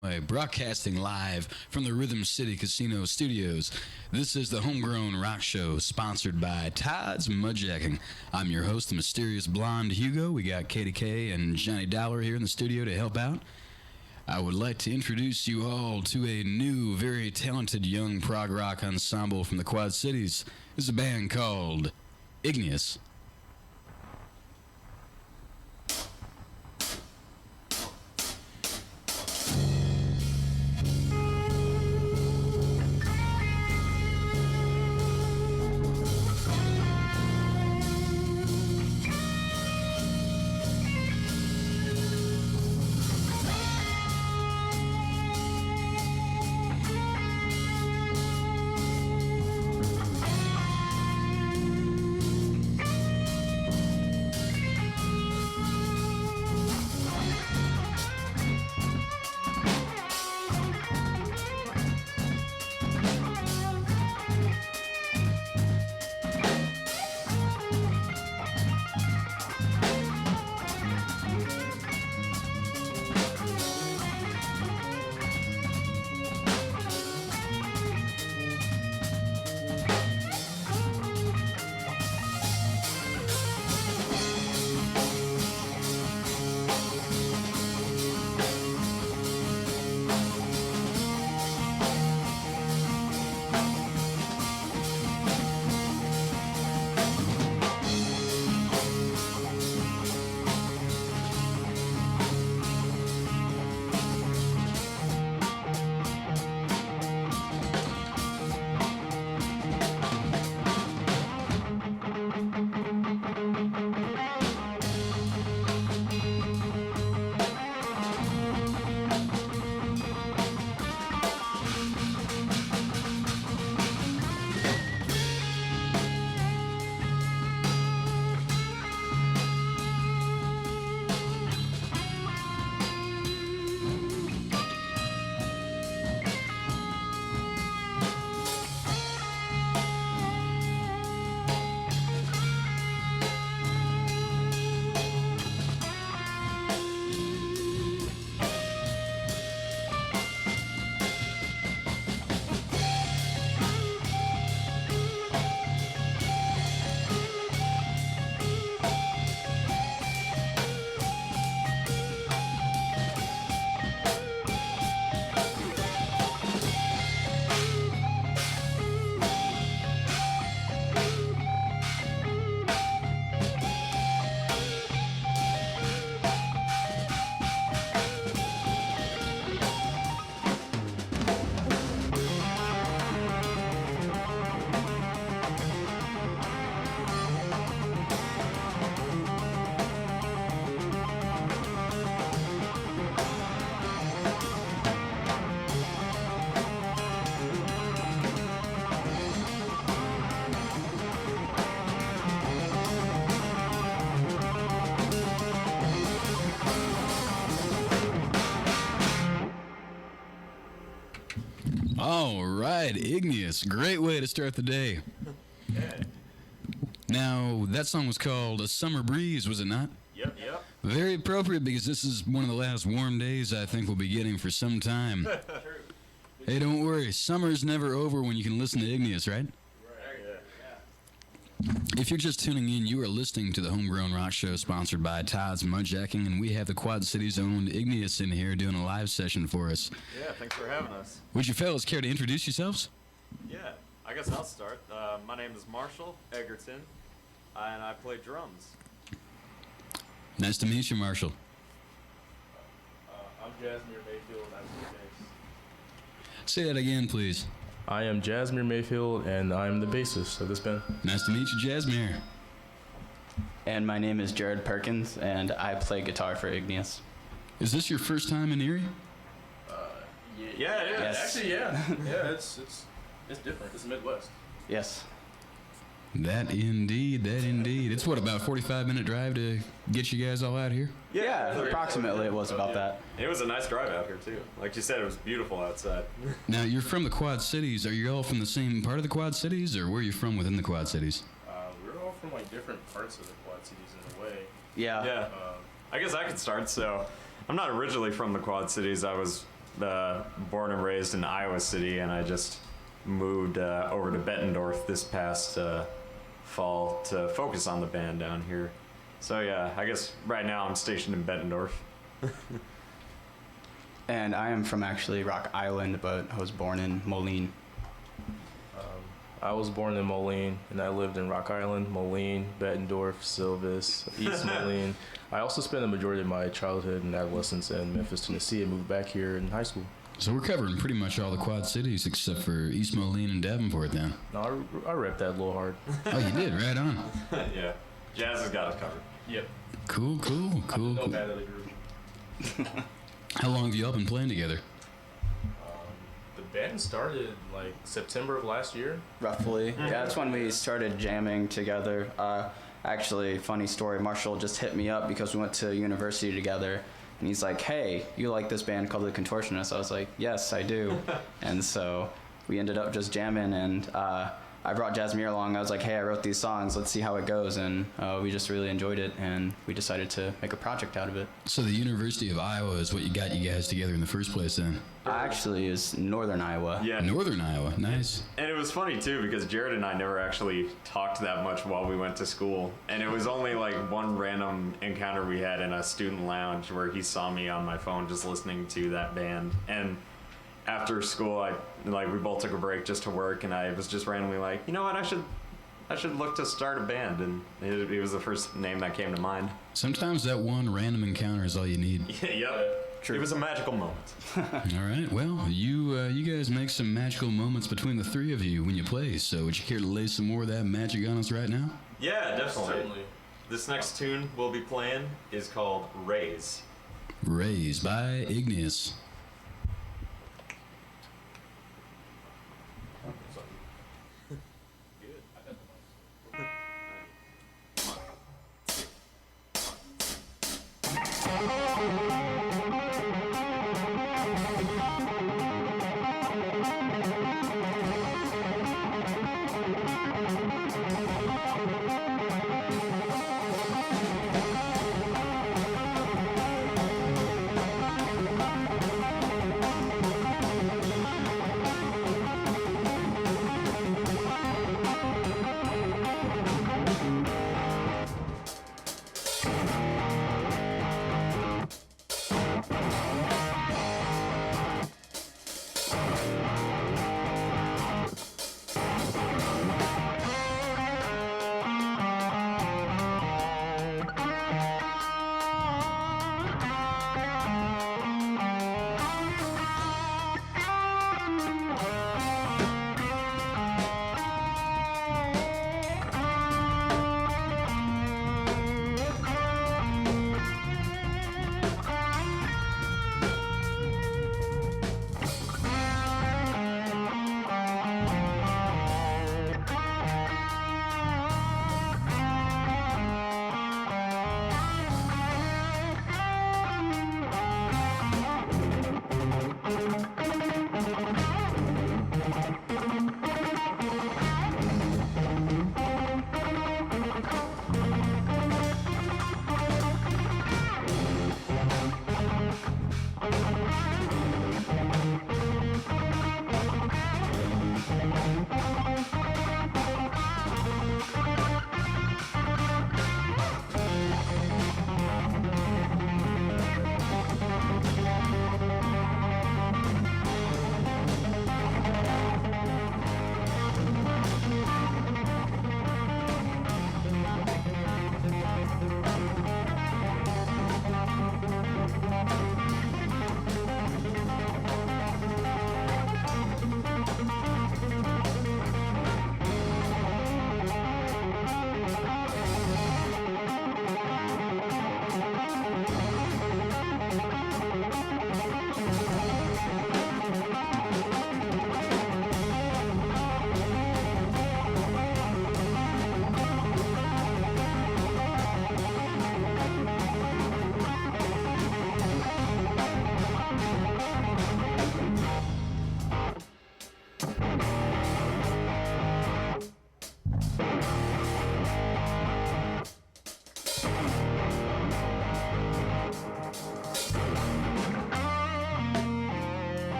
Broadcasting live from the Rhythm City Casino Studios. This is the Homegrown Rock Show, sponsored by Todd's Mudjacking. I'm your host, the Mysterious Blond Hugo. We got Katie K and Johnny Dollar here in the studio to help out. I would like to introduce you all to a new, very talented young prog rock ensemble from the Quad Cities. This is a band called Igneous. All right, Igneous. Great way to start the day. Now, that song was called A Summer Breeze, was it not? Yep. Very appropriate because this is one of the last warm days I think we'll be getting for some time. Hey, don't worry. Summer's never over when you can listen to Igneous, right? If you're just tuning in, you are listening to the Homegrown Rock Show sponsored by Todd's Mudjacking, and we have the Quad Cities' own Igneous in here doing a live session for us. Yeah, thanks for having us. Would you fellas care to introduce yourselves? Yeah, I guess I'll start. My name is Marshall Egerton, and I play drums. Nice to meet you, Marshall. I'm Jasmine Mayfield, and I play bass. Say that again, please. I am Jasmine Mayfield, and I'm the bassist of this band. Nice to meet you, Jasmine. And my name is Jared Perkins, and I play guitar for Igneous. Is this your first time in Erie? Yeah, it is. Yes. Actually, yeah. Yeah, it's different. It's Midwest. Yes. That indeed. It's what, about a 45-minute drive to get you guys all out here? Yeah, approximately it was about that. It was a nice drive out here, too. Like you said, it was beautiful outside. Now, you're from the Quad Cities. Are you all from the same part of the Quad Cities, or where are you from within the Quad Cities? We're all from like different parts of the Quad Cities in a way. Yeah. Yeah. I guess I could start. So I'm not originally from the Quad Cities. I was born and raised in Iowa City, and I just moved over to Bettendorf this past fall to focus on the band down here. So yeah, I guess right now I'm stationed in Bettendorf. And I am from actually Rock Island, but I was born in Moline. I was born in Moline, and I lived in Rock Island, Moline, Bettendorf, Silvis, East Moline. I also spent the majority of my childhood and adolescence in Memphis, Tennessee, and moved back here in high school. So we're covering pretty much all the Quad Cities except for East Moline and Davenport then. No, I repped that a little hard. Oh, you did? Right on. Yeah, Jazz has got us covered. Yep. Cool. No bad of the group. How long have y'all been playing together? The band started like September of last year. Roughly. Yeah, that's when we started jamming together. Actually, funny story, Marshall just hit me up because we went to university together. And he's like, hey, you like this band called The Contortionists? I was like, yes, I do. And so we ended up just jamming, and I brought Jasmine along. I was like, hey, I wrote these songs. Let's see how it goes. And we just really enjoyed it, and we decided to make a project out of it. So the University of Iowa is what you got you guys together in the first place then? Actually, is Northern Iowa. Yeah. Northern Iowa. Nice. And it was funny too because Jared and I never actually talked that much while we went to school, and it was only like one random encounter we had in a student lounge where he saw me on my phone just listening to that band. And after school, we both took a break just to work, and I was just randomly like, you know what, I should look to start a band, and it was the first name that came to mind. Sometimes that one random encounter is all you need. Yep. True. It was a magical moment. All right. Well, you guys make some magical moments between the three of you when you play. So would you care to lay some more of that magic on us right now? Yeah, definitely. Certainly. This next tune we'll be playing is called Raise. Raise by Igneous.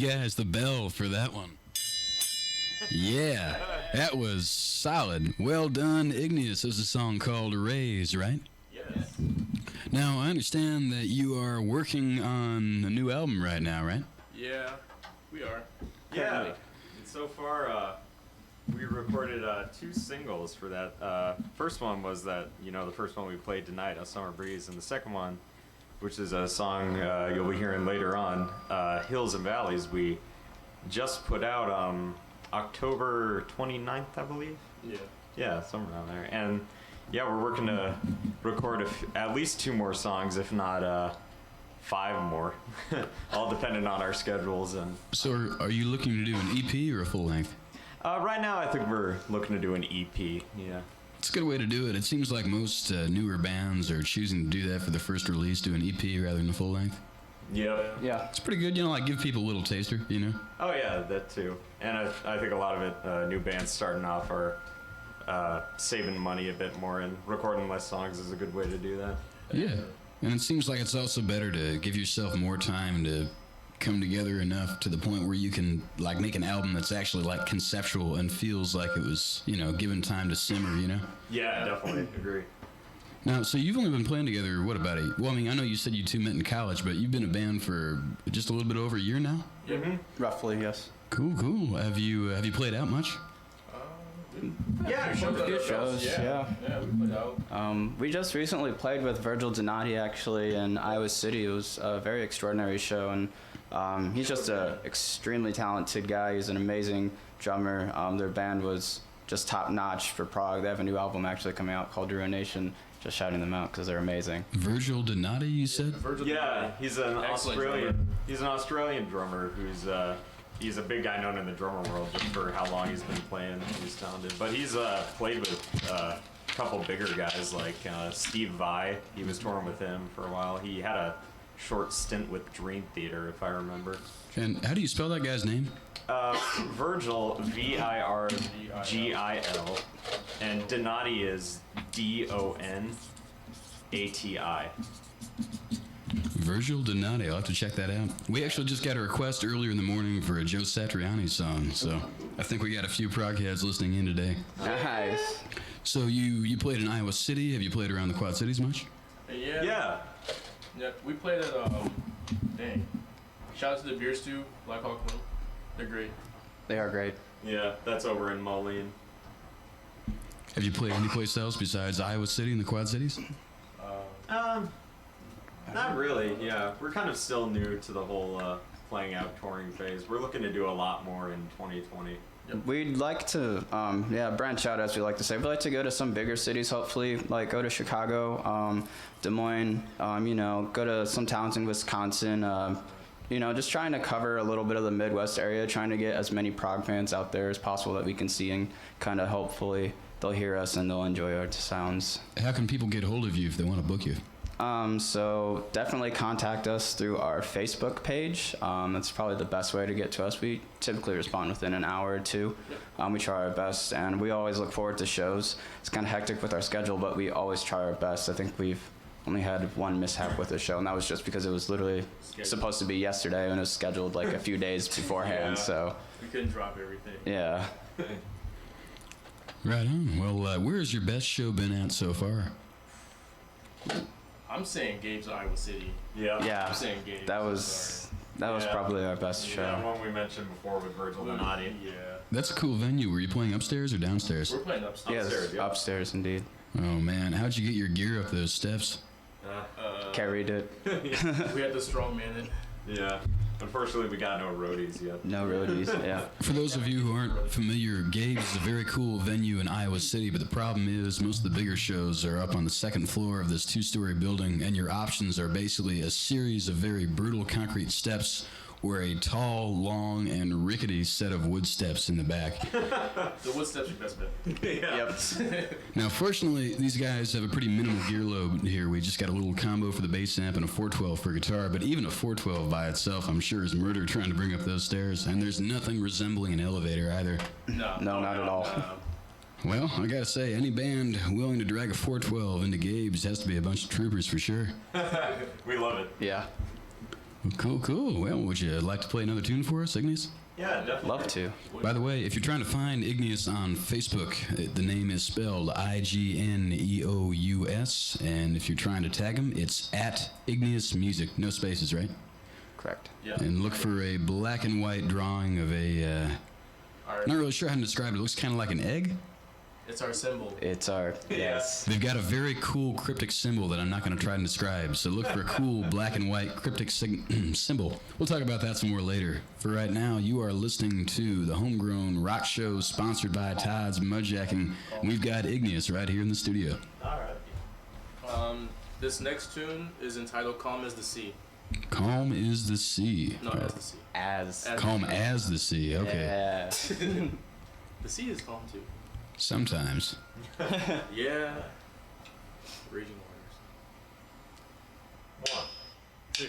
guys the bell for that one. Yeah, that was solid. Well done, Igneous. There's a song called Raise, right? Yes. Now, I understand that you are working on a new album right now, right? Yeah, we are. Yeah. And so far, we recorded 2 singles for that. First one was that, the first one we played tonight, A Summer Breeze, and the second one, which is a song you'll be hearing later on, Hills and Valleys, we just put out October 29th, I believe. Yeah. Yeah, somewhere around there. And yeah, we're working to record at least 2 more songs, if not 5 more, all dependent on our schedules. And So are you looking to do an EP or a full length? right now, I think we're looking to do an EP. Yeah. It's a good way to do it. It seems like most newer bands are choosing to do that for the first release, do an EP rather than a full length. Yep. Yeah. It's pretty good, like give people a little taster, Oh yeah, that too. And I think a lot of it, new bands starting off are saving money a bit more, and recording less songs is a good way to do that. Yeah. And it seems like it's also better to give yourself more time to come together enough to the point where you can make an album that's actually conceptual and feels like it was, given time to simmer, Yeah, definitely agree. Now, so you've only been playing together, what, about well, I mean, I know you said you 2 met in college, but you've been a band for just a little bit over a year now? Mm-hmm. Roughly, yes. Cool. Have you played out much? Yeah, Good shows, yeah. Yeah, we put out. We just recently played with Virgil Donati, actually, in Iowa City. It was a very extraordinary show, and he's just an extremely talented guy. He's an amazing drummer. Their band was just top-notch for Prague. They have a new album actually coming out called Ruination. Just shouting them out because they're amazing. Virgil Donati, you said? Yeah, he's an Excellent Australian. drummer. He's an Australian drummer he's a big guy known in the drummer world just for how long he's been playing. He's talented, but he's played with a couple bigger guys like Steve Vai. He was touring with him for a while. He had a short stint with Dream Theater, if I remember. And how do you spell that guy's name? Virgil, Virgil, and Donati is Donati. Virgil Donati. I'll have to check that out. We actually just got a request earlier in the morning for a Joe Satriani song, so I think we got a few prog heads listening in today. Nice. So you played in Iowa City. Have you played around the Quad Cities much? Yeah, we played at, shout out to the Beer Stew, Black Hawk Club. They're great. They are great. Yeah, that's over in Moline. Have you played any place else besides Iowa City and the Quad Cities? Not really. Yeah, we're kind of still new to the whole playing out touring phase. We're looking to do a lot more in 2020. We'd like to, branch out, as we like to say. We'd like to go to some bigger cities, hopefully, like go to Chicago, Des Moines, go to some towns in Wisconsin, just trying to cover a little bit of the Midwest area, trying to get as many prog fans out there as possible that we can see, and kind of hopefully they'll hear us and they'll enjoy our sounds. How can people get hold of you if they want to book you? So definitely contact us through our Facebook page. That's probably the best way to get to us. We typically respond within an hour or two. We try our best, and we always look forward to shows. It's kind of hectic with our schedule, but we always try our best. I think we've only had one mishap with the show, and that was just because it was literally supposed to be yesterday, and it was scheduled like a few days beforehand. Yeah. So We couldn't drop everything. yeah. Right on. Well, where has your best show been at so far? I'm saying Gabe's Iowa City. Yeah. Yeah. I'm saying Gabe's. That was probably our best show. Yeah, one we mentioned before with Virgil Donati. Yeah. That's a cool venue. Were you playing upstairs or downstairs? We're playing upstairs. Yes, Upstairs, yeah. upstairs indeed. Oh, man. How'd you get your gear up those steps? Carried it. We had the strong man in. Yeah. Unfortunately, we got no roadies yet. No roadies. Yeah. For those of you who aren't familiar, Gabe's is a very cool venue in Iowa City, but the problem is most of the bigger shows are up on the second floor of this 2-story building, and your options are basically a series of very brutal concrete steps or a tall, long, and rickety set of wood steps in the back. The wood steps are best bet. Yep. Now, fortunately, these guys have a pretty minimal gear load here. We just got a little combo for the bass amp and a 412 for guitar, but even a 412 by itself, I'm sure, is murder trying to bring up those stairs, and there's nothing resembling an elevator either. No, not at all. Well, I gotta say, any band willing to drag a 412 into Gabe's has to be a bunch of troopers for sure. We love it. Yeah. Cool. Well, would you like to play another tune for us, Igneous? Yeah, definitely. Love to. By the way, if you're trying to find Igneous on Facebook, the name is spelled Igneous, and if you're trying to tag him, it's at Igneous Music. No spaces, right? Correct. Yeah. And look for a black and white drawing of a, not really sure how to describe it. It looks kind of like an egg. It's our symbol. It's our yes. They've got a very cool cryptic symbol that I'm not going to try and describe, so look for a cool black and white cryptic symbol. We'll talk about that some more later. For right now, you are listening to the Homegrown Rock Show, sponsored by Todd's Mudjacking. We've got Igneous right here in the studio. All right. This next tune is entitled "Calm as the Sea." Calm is the sea. No, as the sea. As Calm as the sea, okay. yeah. The sea is calm too. Sometimes. Yeah. Raging waters. 1, 2.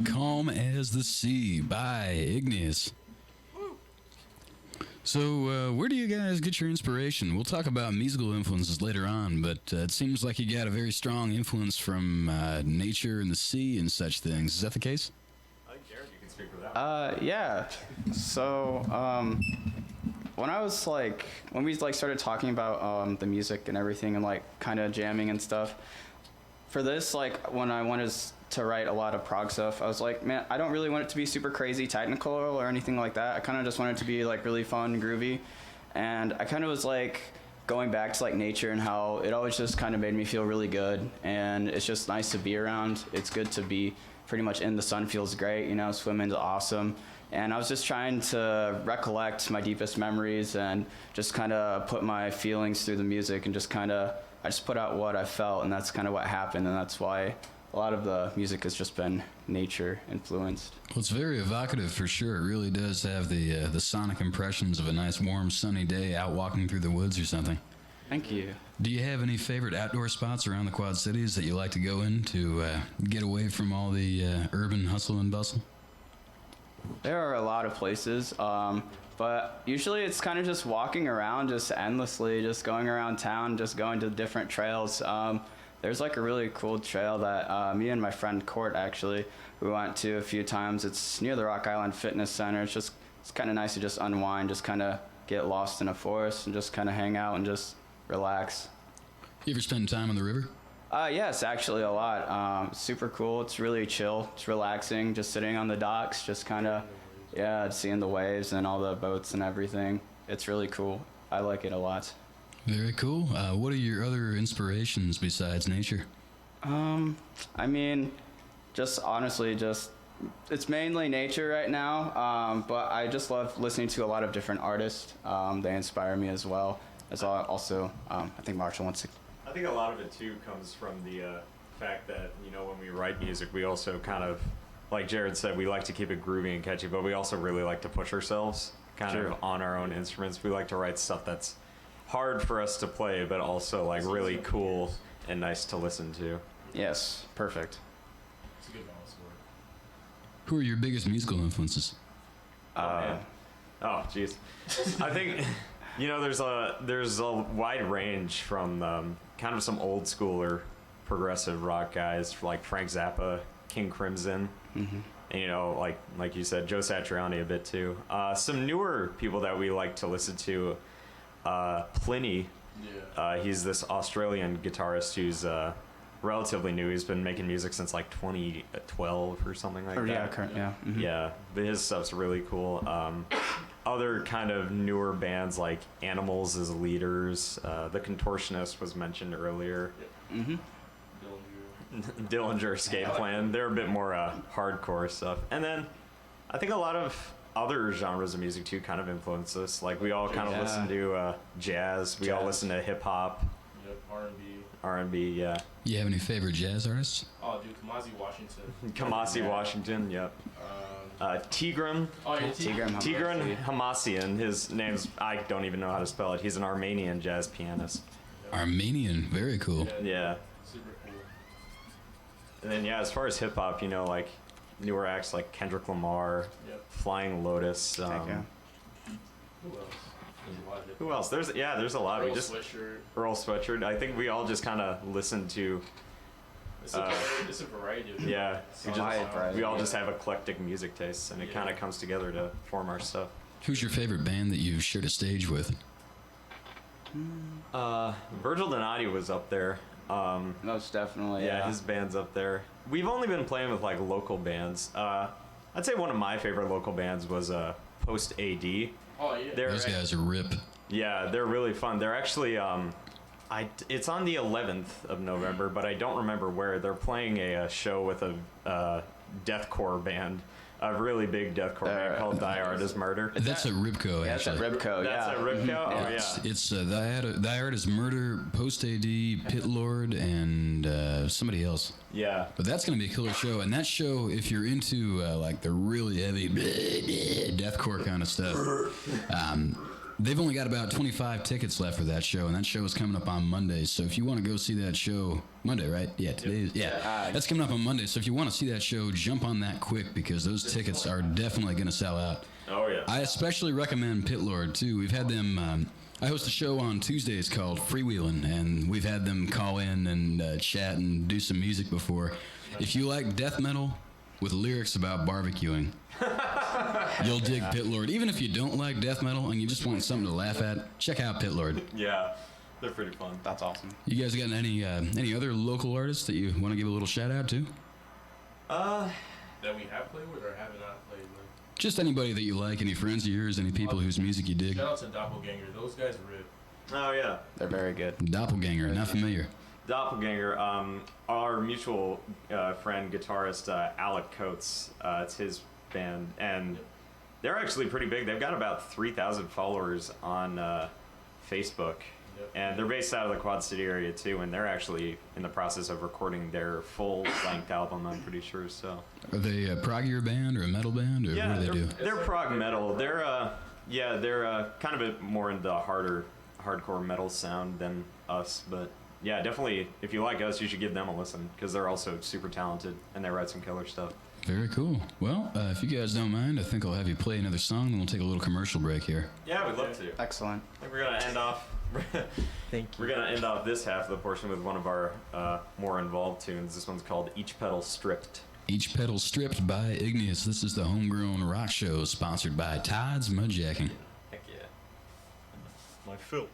Calm as the Sea by Igneous. So, where do you guys get your inspiration? We'll talk about musical influences later on, but it seems like you got a very strong influence from nature and the sea and such things. Is that the case? I think Jared, you can speak for that. Yeah. So, when I was like, when we like started talking about the music and everything and like kind of jamming and stuff, for this, like when I wanted to write a lot of prog stuff. I was like, man, I don't really want it to be super crazy technical or anything like that. I kind of just want it to be like really fun, groovy. And I kind of was like going back to like nature and how it always just kind of made me feel really good. And it's just nice to be around. It's good to be pretty much in the sun, feels great. You know, swimming's awesome. And I was just trying to recollect my deepest memories and just kind of put my feelings through the music and I just put out what I felt, and that's kind of what happened, and that's why a lot of the music has just been nature influenced. Well, it's very evocative for sure. It really does have the sonic impressions of a nice, warm, sunny day out walking through the woods or something. Thank you. Do you have any favorite outdoor spots around the Quad Cities that you like to go in to get away from all the urban hustle and bustle? There are a lot of places, but usually it's kind of just walking around just endlessly, just going around town, just going to different trails. There's like a really cool trail that me and my friend Court actually, we went to a few times. It's near the Rock Island Fitness Center. It's kind of nice to just unwind, just kind of get lost in a forest and just kind of hang out and just relax. You ever spend time on the river? Yes, actually a lot. Super cool. It's really chill. It's relaxing. Just sitting on the docks, just kind of, seeing the waves and all the boats and everything. It's really cool. I like it a lot. Very cool. What are your other inspirations besides nature? I mean, just honestly, it's mainly nature right now. But I just love listening to a lot of different artists. They inspire me as well. As also, I think Marshall wants to. I think a lot of it too comes from the fact that, you know, when we write music, we also kind of, like Jared said, we like to keep it groovy and catchy, but we also really like to push ourselves kind of on our own instruments. We like to write stuff that's hard for us to play, but also like really cool and nice to listen to. Yes, perfect. It's a good balance for it. Who are your biggest musical influences? Oh, jeez. I think, you know, there's a wide range from kind of some old schooler progressive rock guys like Frank Zappa, King Crimson, and, you know, like you said, Joe Satriani a bit too. Some newer people that we like to listen to, Pliny. Yeah. He's this Australian guitarist who's relatively new. He's been making music since like 2012 or something like that. Yeah. Yeah, but his stuff's really cool. Other kind of newer bands like Animals as Leaders, The Contortionist was mentioned earlier. Yep. Dillinger Escape Plan. They're a bit more hardcore stuff. And then I think a lot of other genres of music too kind of influence us. Like we all kind of listen to jazz. We all listen to hip hop. Yep, R&B. R&B, yeah. You have any favorite jazz artists? Oh, dude, Kamasi Washington. Kamasi Washington, yep. Tigran. Oh, yeah, Tigran Hamasyan. His name's, I don't even know how to spell it. He's an Armenian jazz pianist. Armenian, very cool. Yeah. Super cool. And then, yeah, as far as hip hop, you know, like newer acts like Kendrick Lamar, Flying Lotus. Who else? Who else? There's a lot. Earl Sweatshirt. Earl Sweatshirt. I think we all just kind of listen to. It's a variety of we all just have eclectic music tastes, and it kind of comes together to form our stuff. Who's your favorite band that you've shared a stage with? Virgil Donati was up there. Most definitely. Yeah, his band's up there. We've only been playing with like local bands. I'd say one of my favorite local bands was Post AD. Oh yeah. Those guys are rip. Yeah, they're really fun. They're actually it's on the 11th of November, but I don't remember where. They're playing a show with a deathcore band, a really big deathcore band called Die Art is Murder. That's at Ribco, actually. That's at Ribco, That's at Ribco? Oh, yeah. It's Die Art is Murder, Post AD, Pit Lord, and somebody else. Yeah. But that's going to be a killer show. And that show, if you're into like the really heavy deathcore kind of stuff, they've only got about 25 tickets left for that show, and that show is coming up on Monday. So if you want to go see that show, Monday, right? Yeah, today is, that's coming up on Monday. So if you want to see that show, jump on that quick because those tickets are definitely going to sell out. Oh, yeah. I especially recommend Pit Lord, too. We've had them, I host a show on Tuesdays called Freewheelin', and we've had them call in and chat and do some music before. If you like death metal with lyrics about barbecuing, you'll dig Pit Lord. Even if you don't like death metal and you just want something to laugh at, check out Pit Lord. Yeah, they're pretty fun. That's awesome. You guys got any other local artists that you want to give a little shout out to? That we have played with or have not played with? Just anybody that you like, any friends of yours, any people whose music you dig. Shout out to Doppelganger. Those guys rip. Oh yeah, They're very good. Doppelganger, not familiar. Doppelganger. Our mutual friend, guitarist Alec Coates. It's his band, and they're actually pretty big. They've got about 3,000 followers on Facebook. And they're based out of the Quad City area too, and they're actually in the process of recording their full-length album, I'm pretty sure. So, Are they a proggier band or a metal band, or what do they do? They're prog metal. They're kind of a bit more into hardcore metal sound than us, but yeah, definitely. If you like us, you should give them a listen because they're also super talented and they write some killer stuff. Very cool. Well, if you guys don't mind, I think I'll have you play another song, and we'll take a little commercial break here. Yeah, we'd love to. Excellent. I think we're gonna end off. Thank you. We're gonna end off this half of the portion with one of our more involved tunes. This one's called "Each Petal Stripped." Each Pedal Stripped by Igneous. This is the Homegrown Rock Show, sponsored by Todd's Mudjacking. Heck yeah. My Phil.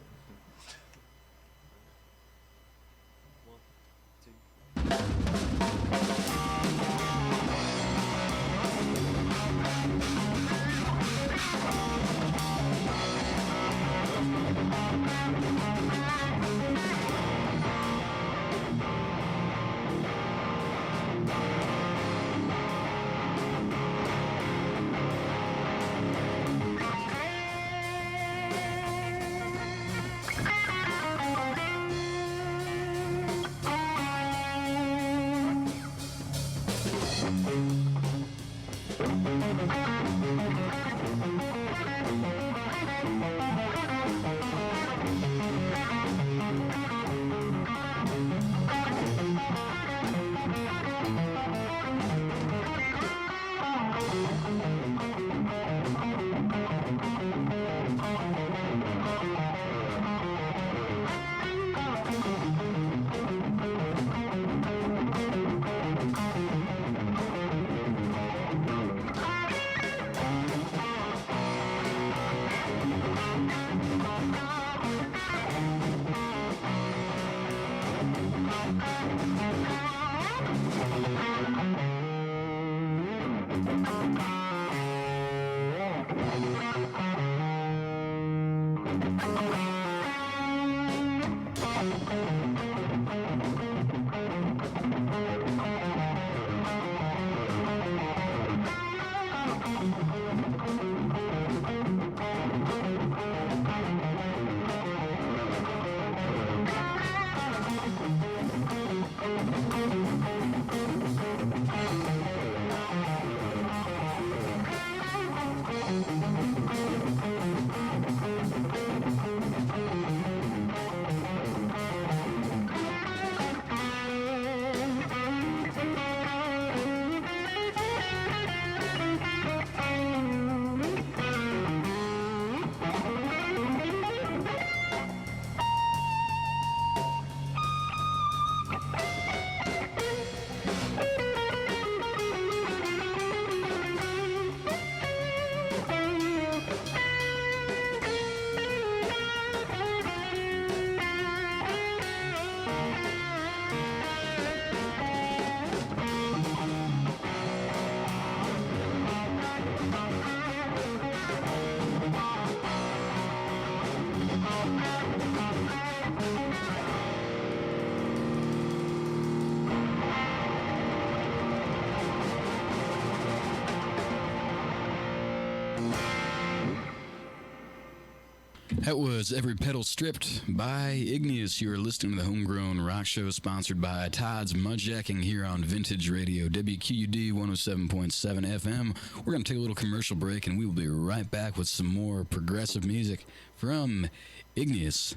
That was Every Pedal Stripped by Igneous. You are listening to the Homegrown Rock Show, sponsored by Todd's Mudjacking here on Vintage Radio, WQUD 107.7 FM. We're going to take a little commercial break, and we will be right back with some more progressive music from Igneous.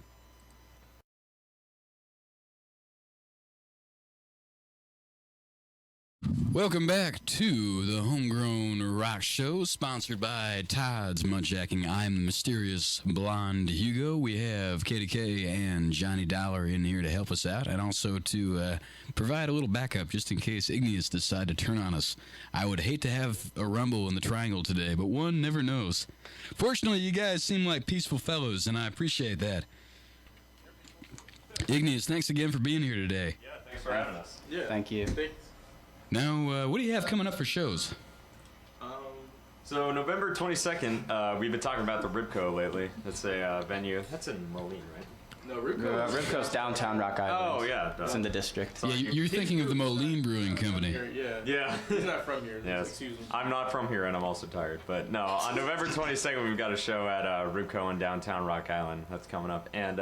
Welcome back to the Homegrown Rock Show, sponsored by Todd's Mudjacking. I'm the Mysterious Blond Hugo. We have KDK and Johnny Dollar in here to help us out, and also to provide a little backup just in case Igneous decide to turn on us. I would hate to have a rumble in the triangle today, but one never knows. Fortunately, you guys seem like peaceful fellows, and I appreciate that. Igneous, thanks again for being here today. Yeah, thanks for having us. Yeah. Thank you. Thanks. Now, what do you have coming up for shows? So November 22nd, we've been talking about the Ribco lately. That's a venue. That's in Moline, right? No, Ribco. Ribco's downtown Rock Island. Oh, yeah. It's in the district. Yeah, you're thinking of the Moline Brewing Company. Yeah. Yeah. He's not from here. Yes. Excuse him. I'm not from here, and I'm also tired. But no, on November 22nd, we've got a show at Ribco in downtown Rock Island. That's coming up. And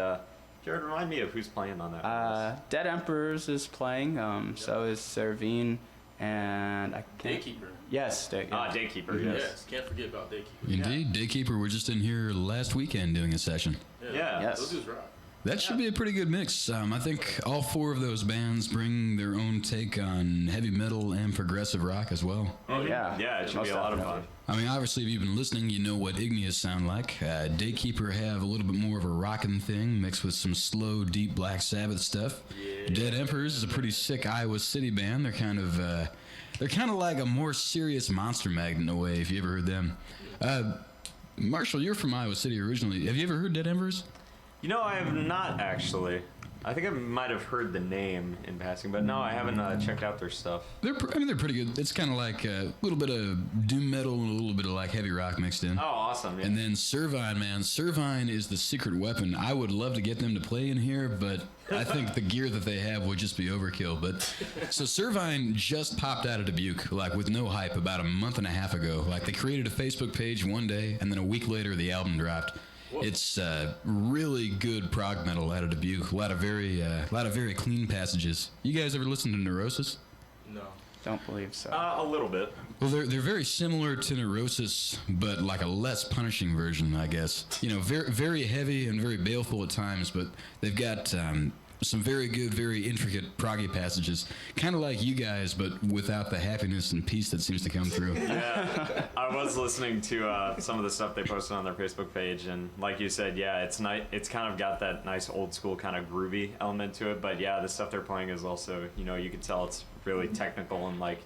Jared, remind me of who's playing on that. Dead Emperors is playing. So is Servine and I can't. Daykeeper. Yes, Daykeeper. Yes. Can't forget about Daykeeper. Indeed, Daykeeper were just in here last weekend doing a session. Yeah. Yes. Those dudes rock. That should be a pretty good mix. I think all four of those bands bring their own take on heavy metal and progressive rock as well. Yeah. Yeah, it should be Most a lot of definitely. fun. I mean, obviously, if you've been listening, you know what Igneous sound like. Daykeeper have a little bit more of a rockin' thing mixed with some slow, deep Black Sabbath stuff. Yeah. Dead Emperors is a pretty sick Iowa City band. They're kind of like a more serious Monster Magnet in a way, if you ever heard them. Marshall, you're from Iowa City originally. Have you ever heard Dead Emperors? You know, I have not actually. I think I might have heard the name in passing, but no, I haven't checked out their stuff. They're pretty good. It's kind of like a little bit of doom metal and a little bit of like heavy rock mixed in. Oh, awesome! Yeah. And then Servine, man. Servine is the secret weapon. I would love to get them to play in here, but I think the gear that they have would just be overkill. But so Servine just popped out of Dubuque, like with no hype, about a month and a half ago. Like they created a Facebook page one day, and then a week later the album dropped. Whoa. It's really good prog metal out of Dubuque. A lot of very clean passages. You guys ever listen to Neurosis? No. Don't believe so. A little bit. Well, they're very similar to Neurosis, but like a less punishing version, I guess. You know, very very heavy and very baleful at times, but they've got some very good, very intricate proggy passages, kind of like you guys, but without the happiness and peace that seems to come through. Yeah, I was listening to some of the stuff they posted on their Facebook page, and like you said, yeah, it's nice. It's kind of got that nice old school kind of groovy element to it. But yeah, the stuff they're playing is also, you know, you can tell it's really technical and like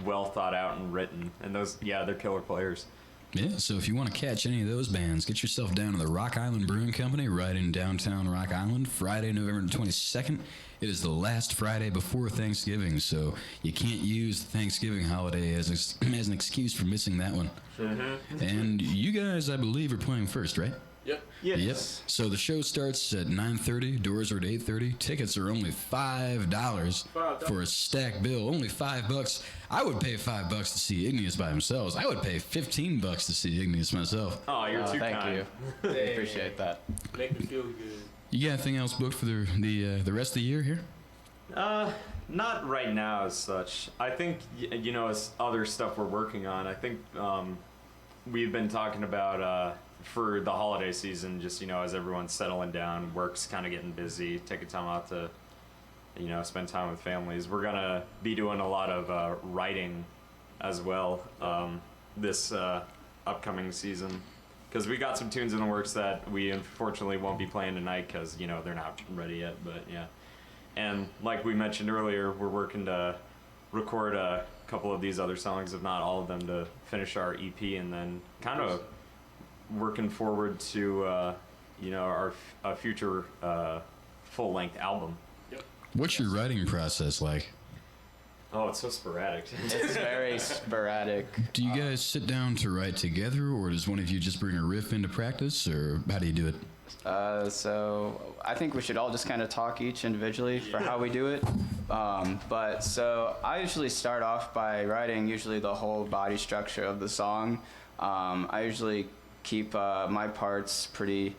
well thought out and written. And those, yeah, they're killer players. Yeah, so if you want to catch any of those bands, get yourself down to the Rock Island Brewing Company right in downtown Rock Island, Friday, November 22nd. It is the last Friday before Thanksgiving, so you can't use the Thanksgiving holiday as an excuse for missing that one. Mm-hmm. And you guys, I believe, are playing first, right? Yep. Yes. Yep. So the show starts at 9:30. Doors are at 8:30. Tickets are only $5 for a stacked bill. Only $5. I would pay $5 to see Igneous by themselves. I would pay $15 to see Igneous myself. Oh, you're too thank kind. you. Appreciate that. Make me feel good. You got anything else booked for the rest of the year here? Not right now as such. I think, you know, as other stuff we're working on, I think we've been talking about for the holiday season, just, you know, as everyone's settling down, work's kind of getting busy, taking time out to, you know, spend time with families. We're going to be doing a lot of writing as well this upcoming season. Because we got some tunes in the works that we unfortunately won't be playing tonight because, you know, they're not ready yet, but yeah. And like we mentioned earlier, we're working to record a couple of these other songs, if not all of them, to finish our EP, and then kind of working forward to, you know, our future full-length album. Yep. What's your writing process like? Oh, it's so sporadic. It's very sporadic. Do you guys sit down to write together, or does one of you just bring a riff into practice, or how do you do it? So I think we should all just kind of talk each individually for how we do it. But so I usually start off by writing usually the whole body structure of the song. I usually keep my parts pretty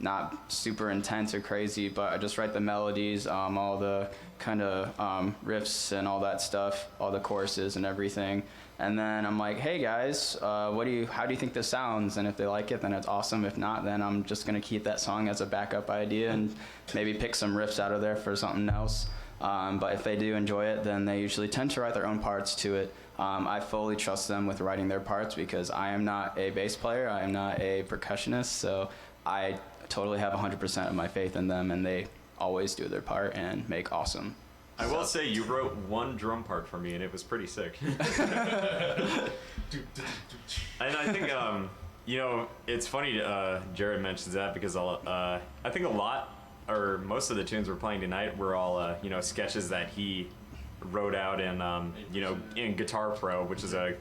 not super intense or crazy, but I just write the melodies, all the kind of riffs and all that stuff, all the choruses and everything. And then I'm like, hey guys, how do you think this sounds? And if they like it, then it's awesome. If not, then I'm just gonna keep that song as a backup idea and maybe pick some riffs out of there for something else. But if they do enjoy it, then they usually tend to write their own parts to it. I fully trust them with writing their parts because I am not a bass player, I am not a percussionist, so I totally have 100% of my faith in them, and they always do their part and make awesome. I will say you wrote one drum part for me, and it was pretty sick. And I think, you know, it's funny Jared mentions that because I think a lot, or most of the tunes we're playing tonight were all, you know, sketches that he wrote out in in Guitar Pro, which is a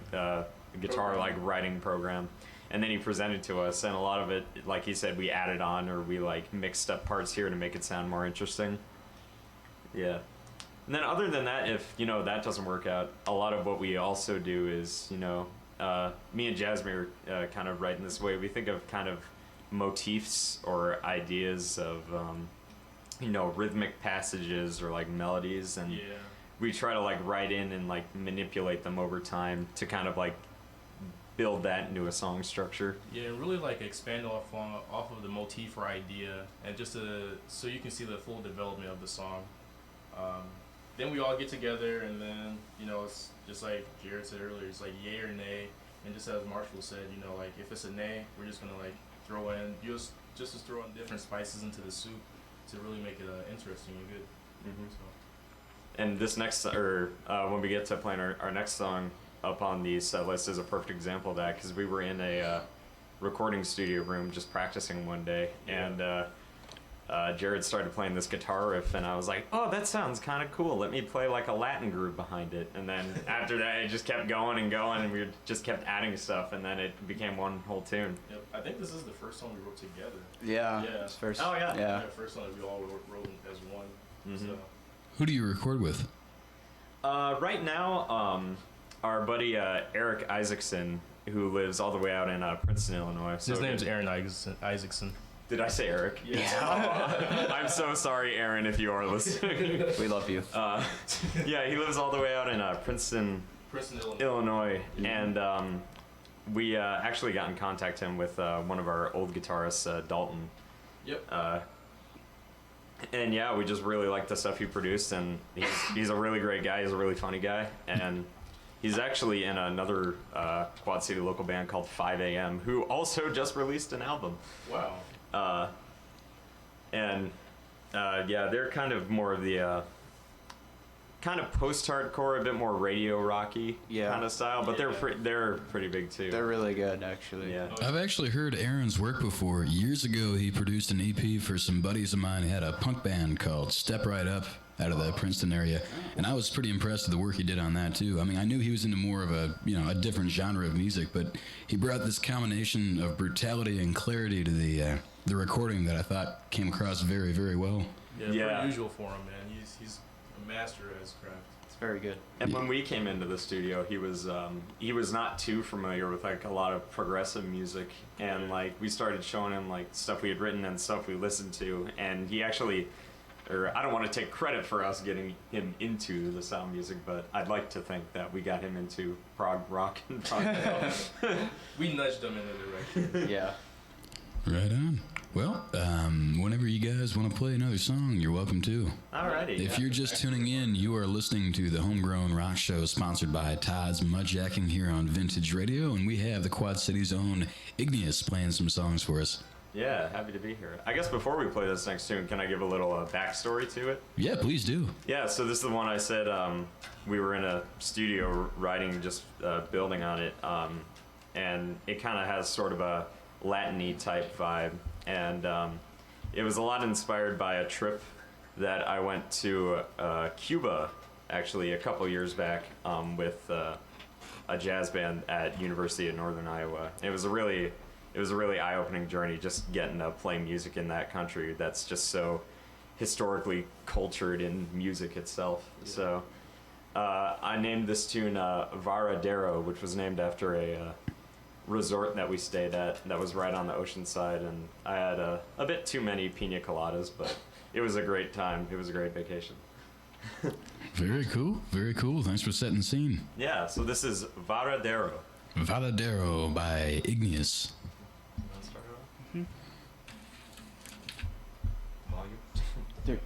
guitar like writing program. And then he presented to us, and a lot of it, like he said, we added on or we like mixed up parts here to make it sound more interesting. Yeah. And then other than that, if that doesn't work out, a lot of what we also do is me and Jasmine are kind of right in this way. We think of kind of motifs or ideas of rhythmic passages or like melodies, and we try to like write in and like manipulate them over time to kind of like build that into a song structure. Yeah, and really like expand off of the motif or idea, and just so you can see the full development of the song. Then we all get together, and then it's just like Jared said earlier, it's like yay or nay, and just as Marshall said, like if it's a nay, we're just gonna like throw in just to throw in different spices into the soup to really make it interesting and good. Mm-hmm. So. And this next, when we get to playing our next song up on the set list, is a perfect example of that, because we were in a recording studio room just practicing one day, and Jared started playing this guitar riff, and I was like, oh, that sounds kind of cool. Let me play like a Latin groove behind it. And then after that, it just kept going and going, and we just kept adding stuff, and then it became one whole tune. Yep. I think this is the first song we wrote together. Yeah. Yeah. First. Oh, yeah. Yeah. First song that we all wrote as one. Mm-hmm. So. Who do you record with? Right now, our buddy Eric Isaacson, who lives all the way out in Princeton, Illinois. So his name's Aaron Isaacson. Did I say Eric? Yeah. I'm so sorry, Aaron, if you are listening. We love you. Yeah, he lives all the way out in Princeton, Illinois. And we actually got in contact with one of our old guitarists, Dalton. Yep. And yeah, we just really like the stuff he produced, and he's a really great guy. He's a really funny guy, and he's actually in another Quad City local band called 5 AM, who also just released an album. Wow. Yeah, they're kind of more of the kind of post-hardcore, a bit more radio rocky kind of style, but they're pretty big too. They're really good, actually. Yeah. I've actually heard Aaron's work before. Years ago, he produced an EP for some buddies of mine. He had a punk band called Step Right Up out of the Princeton area, and I was pretty impressed with the work he did on that too. I mean, I knew he was into more of a different genre of music, but he brought this combination of brutality and clarity to the recording that I thought came across very, very well. Yeah, pretty unusual for him, man. He's a master at his craft. It's very good. And when we came into the studio, he was not too familiar with like a lot of progressive music, and like we started showing him like stuff we had written and stuff we listened to, and he actually, or I don't want to take credit for us getting him into the sound music, but I'd like to think that we got him into prog rock and prog metal. We nudged him in the direction. Yeah. Right on. Well, whenever you guys want to play another song, you're welcome to. Alrighty. If you're just tuning in, you are listening to the Homegrown Rock Show, sponsored by Todd's Mudjacking here on Vintage Radio, and we have the Quad City's own Igneous playing some songs for us. Yeah, happy to be here. I guess before we play this next tune, can I give a little backstory to it? Yeah, please do. Yeah, so this is the one I said we were in a studio writing, just building on it, and it kind of has sort of a Latin-y type vibe, and it was a lot inspired by a trip that I went to Cuba, actually, a couple years back with a jazz band at University of Northern Iowa. It was a really eye-opening journey, just getting to play music in that country that's just so historically cultured in music itself. Yeah. So I named this tune Varadero, which was named after a resort that we stayed at that was right on the ocean side, and I had a bit too many pina coladas, but it was a great time. It was a great vacation. Very cool. Very cool. Thanks for setting the scene. Yeah, so this is Varadero. Varadero by Igneous. Dude.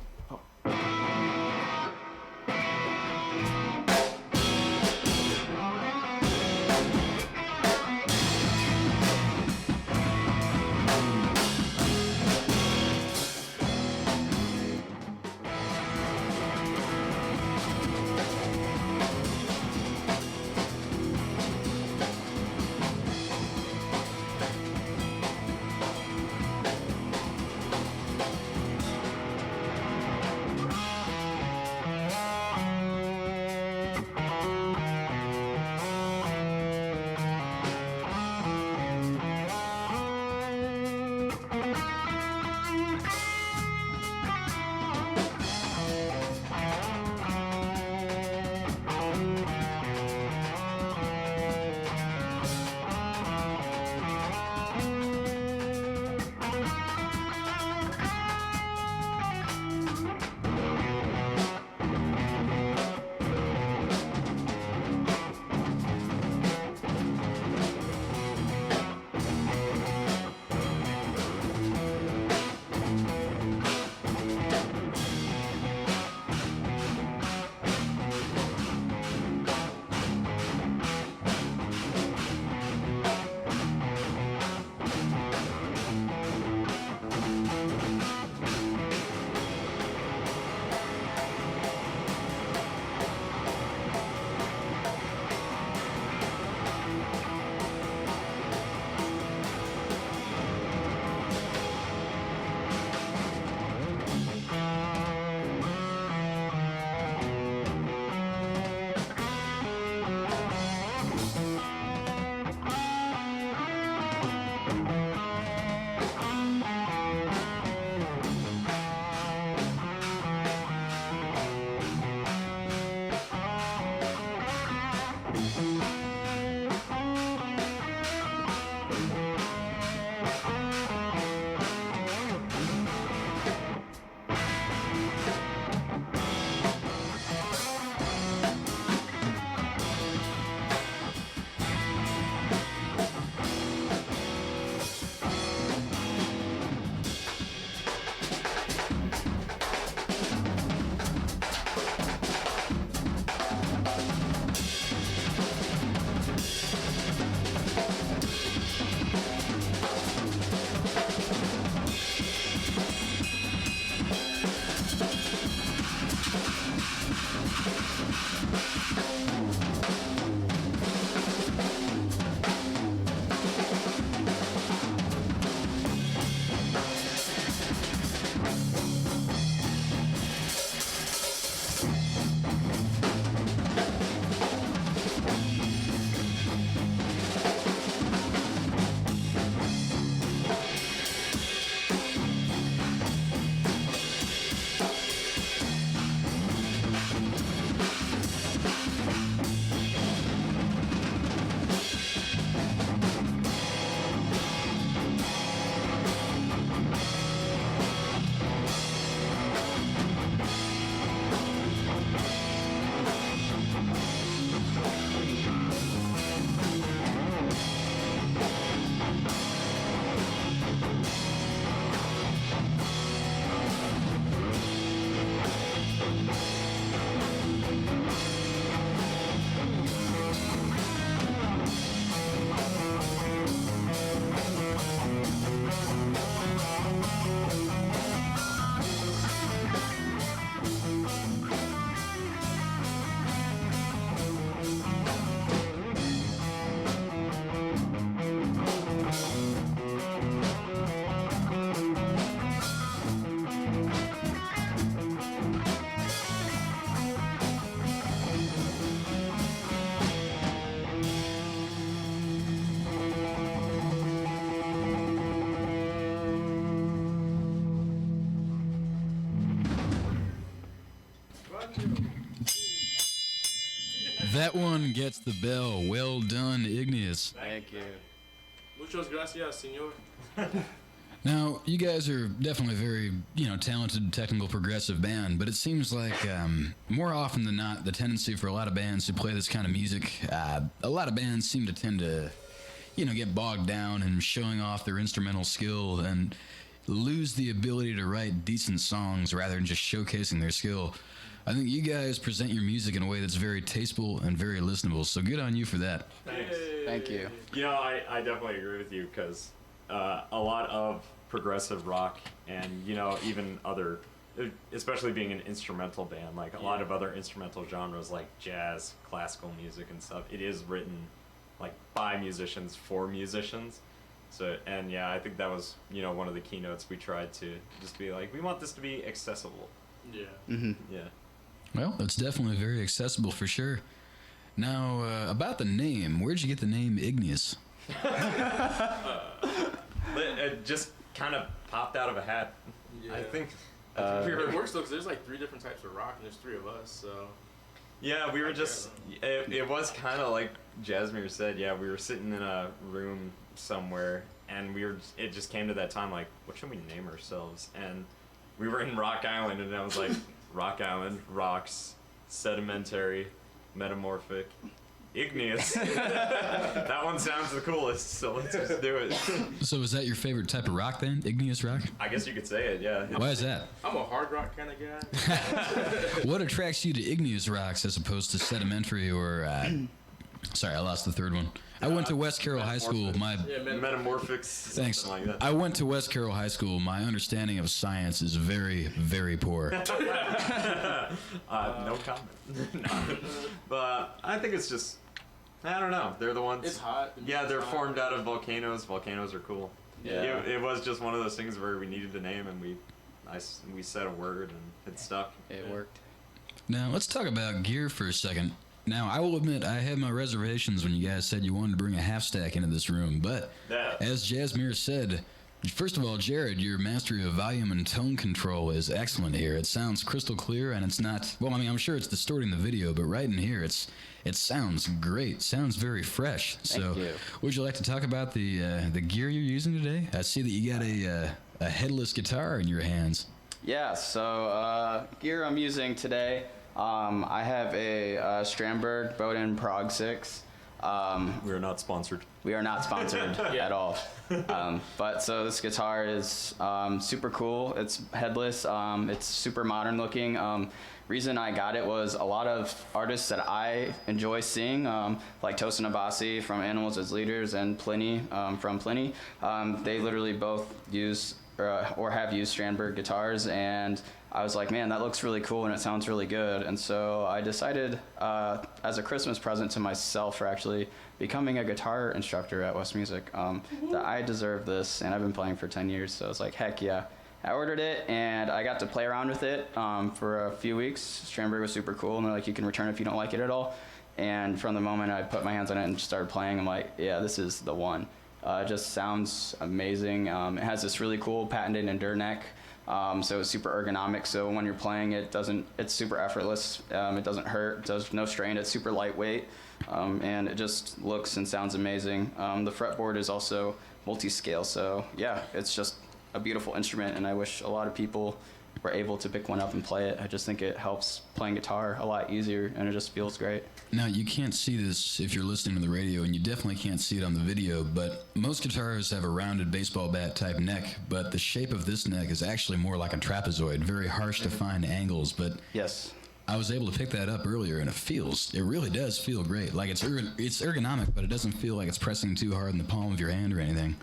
That one gets the bell. Well done, Igneous. Thank you. Muchas gracias, señor. Now, you guys are definitely a very, talented, technical, progressive band, but it seems like more often than not, the tendency for a lot of bands who play this kind of music, a lot of bands seem to tend to, get bogged down in showing off their instrumental skill and lose the ability to write decent songs rather than just showcasing their skill. I think you guys present your music in a way that's very tasteful and very listenable, so good on you for that. Thanks. Thank you. I definitely agree with you because a lot of progressive rock and, even other, especially being an instrumental band, like a lot of other instrumental genres like jazz, classical music and stuff, it is written like by musicians for musicians. So, and yeah, I think that was, one of the keynotes we tried to just be like, we want this to be accessible. Yeah. Mm-hmm. Yeah. Well, it's definitely very accessible for sure. Now, about the name, where'd you get the name Igneous? It just kind of popped out of a hat. Yeah. I think It works though, because there's like 3 different types of rock, and there's 3 of us, so. Yeah, we were just. It was kind of like Jasmine said. Yeah, we were sitting in a room somewhere, and it just came to that time, like, what should we name ourselves? And we were in Rock Island, and I was like, Rock Island, rocks, sedimentary, metamorphic, igneous. That one sounds the coolest, so let's just do it. So is that your favorite type of rock then? Igneous rock? I guess you could say it, yeah. Why is that? I'm a hard rock kind of guy. What attracts you to igneous rocks as opposed to sedimentary or... sorry, I lost the third one. I went to West Carroll High School. Metamorphics. Thanks. Something like that. I went to West Carroll High School. My understanding of science is very, very poor. No comment. No. But I think it's just, I don't know. They're the ones. It's hot. Yeah, they're formed out of volcanoes. Volcanoes are cool. Yeah. It was just one of those things where we needed a name, and we said a word, and it stuck. It worked. Now, let's talk about gear for a second. Now, I will admit, I had my reservations when you guys said you wanted to bring a half stack into this room, but Yeah. as Jasmine said, first of all, Jared, your mastery of volume and tone control is excellent here. It sounds crystal clear, and it's not, well, I mean, I'm sure it's distorting the video, but right in here, it sounds great. Sounds very fresh. Thank you. Would you like to talk about the gear you're using today? I see that you got a headless guitar in your hands. Yeah, so gear I'm using today, I have a Strandberg Bowden Prog 6. We are not sponsored. We are not sponsored at all. But so this guitar is super cool. It's headless. It's super modern looking. Reason I got it was a lot of artists that I enjoy seeing, like Tosin Abasi from Animals as Leaders and Pliny from Pliny. They literally both use or have used Strandberg guitars, and I was like, man, that looks really cool and it sounds really good. And so I decided as a Christmas present to myself for actually becoming a guitar instructor at West Music that I deserve this, and I've been playing for 10 years, so it's like, heck yeah. I ordered it and I got to play around with it for a few weeks. Strandberg was super cool, and they're like, you can return if you don't like it at all. And from the moment I put my hands on it and started playing, I'm like, yeah, this is the one. It just sounds amazing. It has this really cool patented endure neck. So it's super ergonomic. So when you're playing, it's super effortless. It doesn't hurt. There's no strain. It's super lightweight, and it just looks and sounds amazing. The fretboard is also multi-scale. So yeah, it's just a beautiful instrument, and I wish a lot of people were able to pick one up and play it. I just think it helps playing guitar a lot easier, and it just feels great. Now, you can't see this if you're listening to the radio, and you definitely can't see it on the video, but most guitars have a rounded baseball bat type neck, but the shape of this neck is actually more like a trapezoid, very harsh to find angles, but Yes. I was able to pick that up earlier, and it really does feel great. Like, it's ergonomic, but it doesn't feel like it's pressing too hard in the palm of your hand or anything.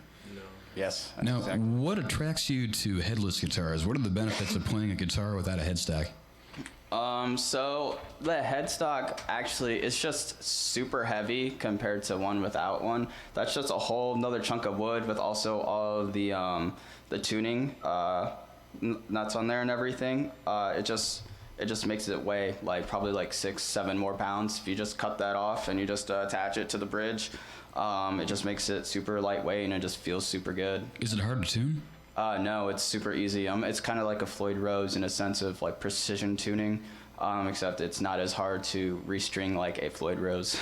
Yes. Now, exactly. what attracts you to headless guitars? What are the benefits of playing a guitar without a headstock? So the headstock actually is just super heavy compared to one without one. That's just a whole another chunk of wood with also all of the tuning nuts on there and everything. It just makes it weigh probably 6-7 more pounds if you just cut that off and you just attach it to the bridge. It just makes it super lightweight, and it just feels super good. Is it hard to tune? No, it's super easy. It's kind of like a Floyd Rose in a sense of precision tuning. except it's not as hard to restring like a Floyd Rose.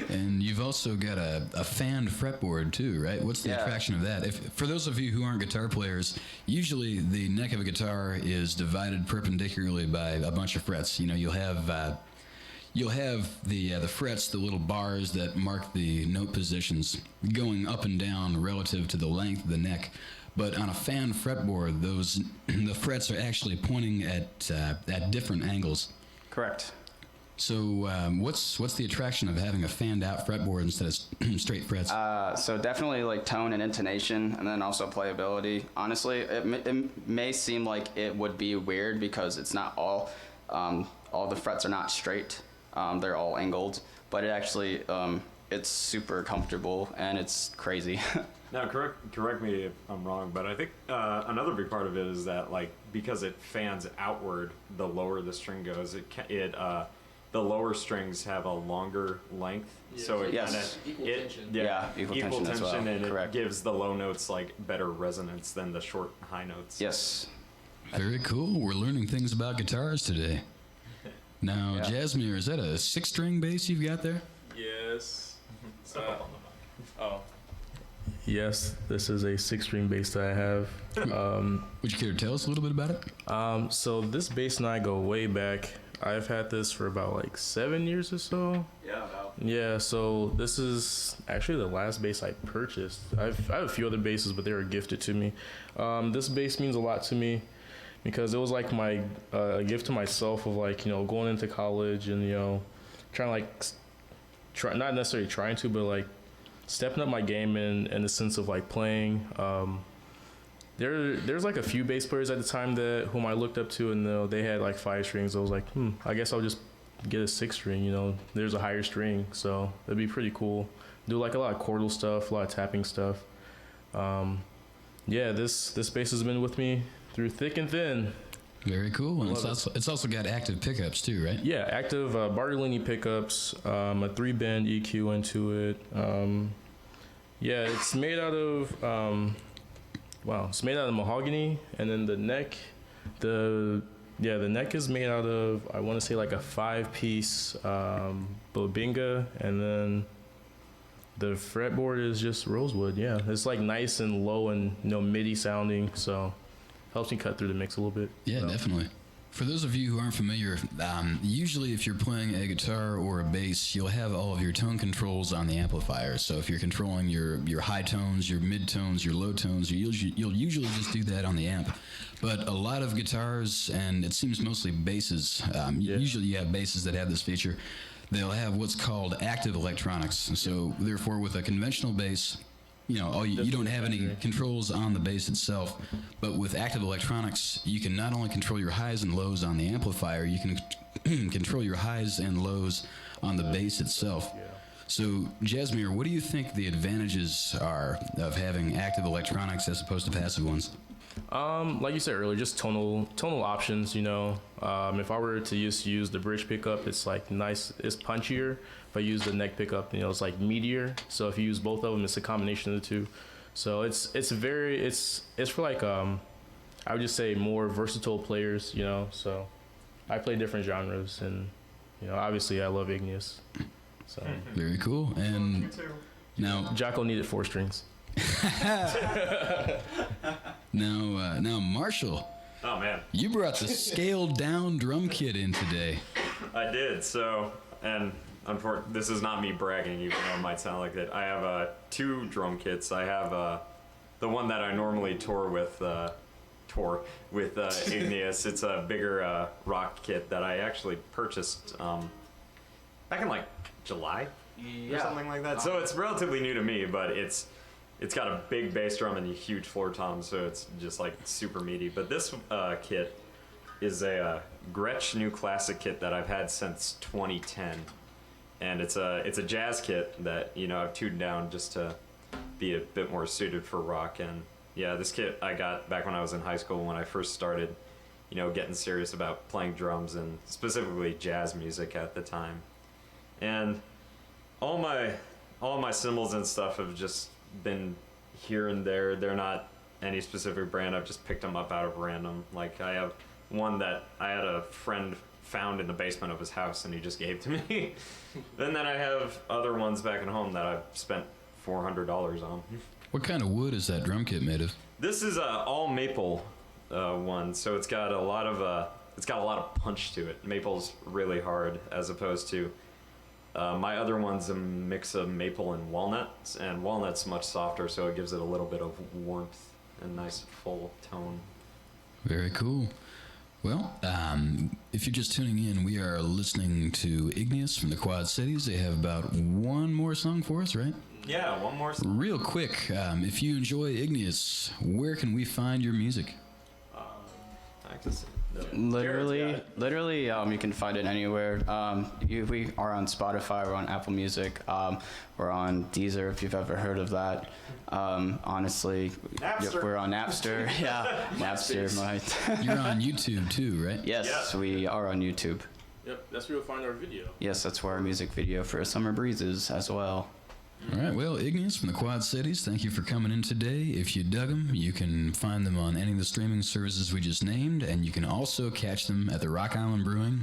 And you've also got a fanned fretboard too, right? What's the attraction of that? For those of you who aren't guitar players, usually the neck of a guitar is divided perpendicularly by a bunch of frets. You know, you'll have the frets, the little bars that mark the note positions, going up and down relative to the length of the neck. But on a fan fretboard, the frets are actually pointing at different angles. Correct. So what's the attraction of having a fanned out fretboard instead of straight frets? So definitely like tone and intonation, and then also playability. Honestly, it may seem like it would be weird because it's not all the frets are not straight. They're all angled, but it actually it's super comfortable and it's crazy. Now, correct me if I'm wrong, but I think another big part of it is that like because it fans outward, the lower the string goes, the lower strings have a longer length, so it equal tension. Equal tension as well. And Correct. it gives the low notes like better resonance than the short high notes. Yes. Very cool. We're learning things about guitars today. Now, Jasmine, is that a 6-string bass you've got there? Yes. Yes, this is a 6-string bass that I have. Would you care to tell us a little bit about it? So this bass and I go way back. I've had this for about like 7 years or so. Yeah, so this is actually the last bass I purchased. I have a few other basses, but they were gifted to me. This bass means a lot to me because it was like my gift to myself of like, you know, going into college and, you know, trying to not necessarily trying to, but like stepping up my game in the sense of like playing. There's like a few bass players at the time whom I looked up to, and they had like 5 strings. I was like, I guess I'll just get a 6-string. You know, there's a higher string, so that'd be pretty cool. Do like a lot of chordal stuff, a lot of tapping stuff. This bass has been with me through thick and thin. Very cool. And it's also got active pickups too, right? Yeah, active Bartolini pickups, a 3-band EQ into it. It's made out of it's made out of mahogany, and then the neck, the neck is made out of, I want to say like a 5-piece bobinga, and then the fretboard is just rosewood. Yeah, it's like nice and low and MIDI sounding, so helps me cut through the mix a little bit. Yeah, definitely. For those of you who aren't familiar, usually if you're playing a guitar or a bass, you'll have all of your tone controls on the amplifier. So if you're controlling your high tones, your mid tones, your low tones, you'll usually just do that on the amp. But a lot of guitars, and it seems mostly basses, usually you have basses that have this feature, they'll have what's called active electronics. So therefore, with a conventional bass, you don't have any controls on the bass itself, but with active electronics, you can not only control your highs and lows on the amplifier, you can control your highs and lows on the bass itself. So, Jasmine, what do you think the advantages are of having active electronics as opposed to passive ones? Like you said earlier, just tonal options. If I were to use the bridge pickup, it's like nice, it's punchier. If I use the neck pickup, it's like meatier. So if you use both of them, it's a combination of the two. So it's for like I would just say more versatile players. So I play different genres, and obviously I love Igneous. So very cool. And now Jocko needed 4 strings. Now, Marshall. Oh man, you brought the scaled down drum kit in today. I did. So, and this is not me bragging, even though it might sound like that. I have 2 drum kits. I have the one that I normally tour with Igneous. It's a bigger rock kit that I actually purchased back in like July or something like that. So it's relatively new to me, but it's got a big bass drum and a huge floor tom, so it's just like super meaty. But this kit is a Gretsch New Classic kit that I've had since 2010, and it's a jazz kit that I've tuned down just to be a bit more suited for rock. And yeah, this kit I got back when I was in high school, when I first started getting serious about playing drums and specifically jazz music at the time. And all my cymbals and stuff have just been here and there. They're not any specific brand. I've just picked them up out of random. Like I have one that I had a friend found in the basement of his house and he just gave to me. And then I have other ones back at home that I've spent $400 on. What kind of wood is that drum kit made of? This is a all maple one, so it's got a lot of punch to it. Maple's really hard, as opposed to my other one's a mix of maple and walnut's much softer, so it gives it a little bit of warmth and nice full tone. Very cool. Well, if you're just tuning in, we are listening to Igneous from the Quad Cities. They have about one more song for us, right? Yeah, one more song. Real quick, if you enjoy Igneous, where can we find your music? Literally, you can find it anywhere. We are on Spotify, we're on Apple Music, we're on Deezer, if you've ever heard of that. Honestly, Napster. We're on Napster. Yeah, Napster. You're on YouTube too, right? Yes, we are on YouTube. Yep, that's where you'll find our video. Yes, that's where our music video for Summer Breezes as well. All right, well, Igneous from the Quad Cities, thank you for coming in today. If you dug them, you can find them on any of the streaming services we just named, and you can also catch them at the Rock Island Brewing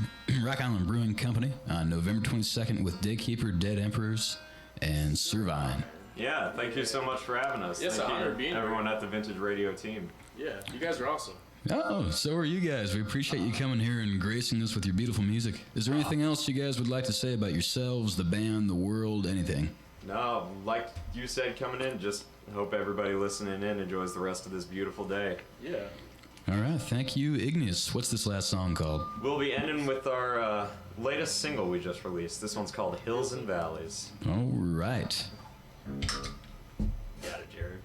Company on November 22nd with Daykeeper, Dead Emperors, and Servine. Yeah, thank you so much for having us. Yes, thank an honor being here. everyone at the Vintage Radio team. Yeah, you guys are awesome. Oh, so are you guys. We appreciate you coming here and gracing us with your beautiful music. Is there anything else you guys would like to say about yourselves, the band, the world, anything? No, like you said coming in, just hope everybody listening in enjoys the rest of this beautiful day. Yeah. All right, thank you, Igneous. What's this last song called? We'll be ending with our latest single we just released. This one's called Hills and Valleys. All right. Got it, Jared.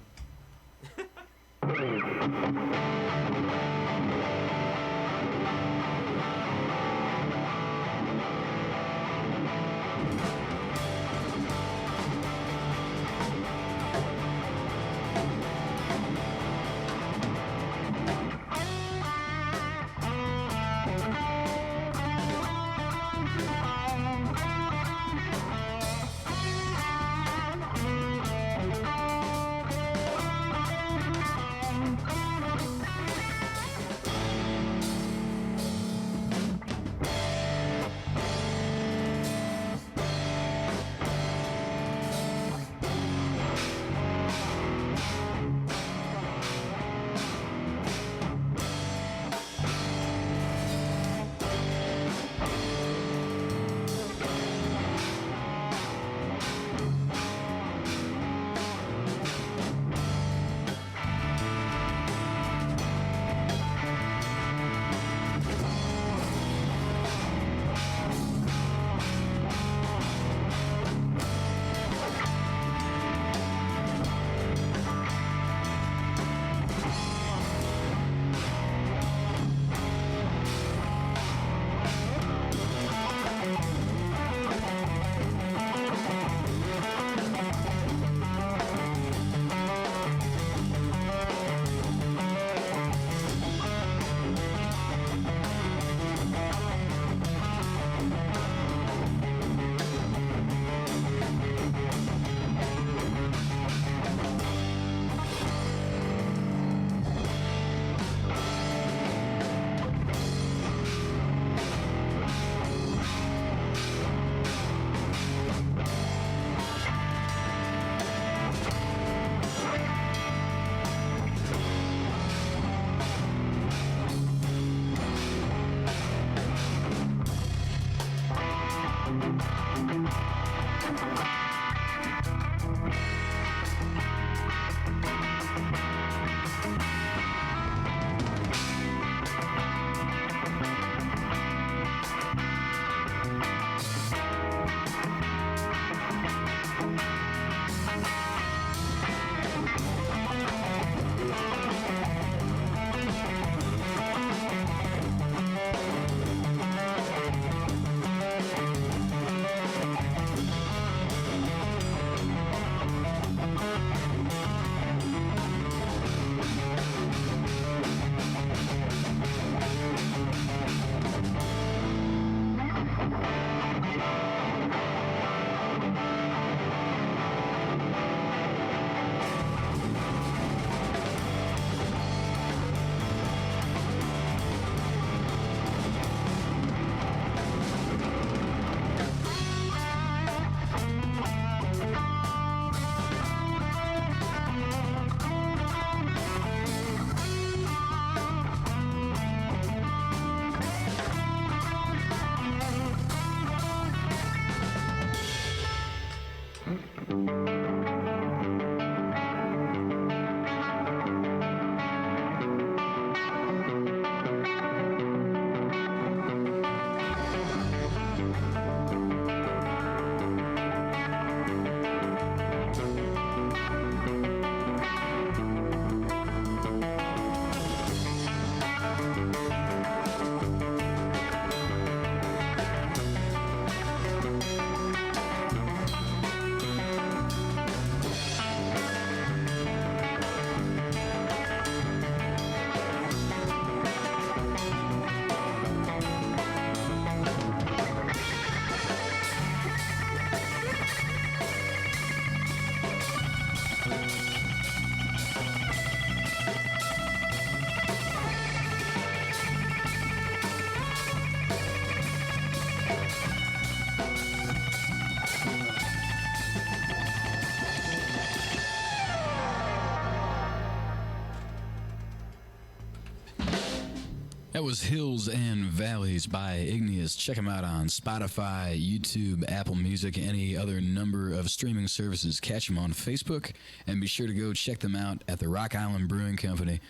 That was Hills and Valleys by Igneous. Check them out on Spotify, YouTube, Apple Music, any other number of streaming services. Catch them on Facebook, and be sure to go check them out at the Rock Island Brewing Company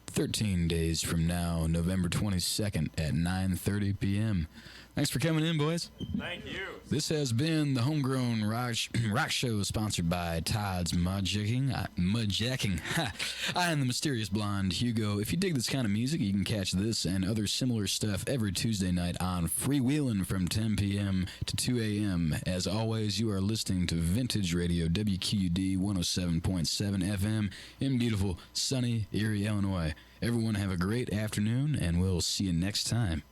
13 days from now, November 22nd at 9:30 p.m. Thanks for coming in, boys. Thank you. This has been the Homegrown Rock Show, sponsored by Todd's Mudjacking. I am the Mysterious Blond Hugo. If you dig this kind of music, you can catch this and other similar stuff every Tuesday night on Freewheelin' from 10 p.m. to 2 a.m. As always, you are listening to Vintage Radio, WQUD 107.7 FM in beautiful, sunny Erie, Illinois. Everyone have a great afternoon, and we'll see you next time.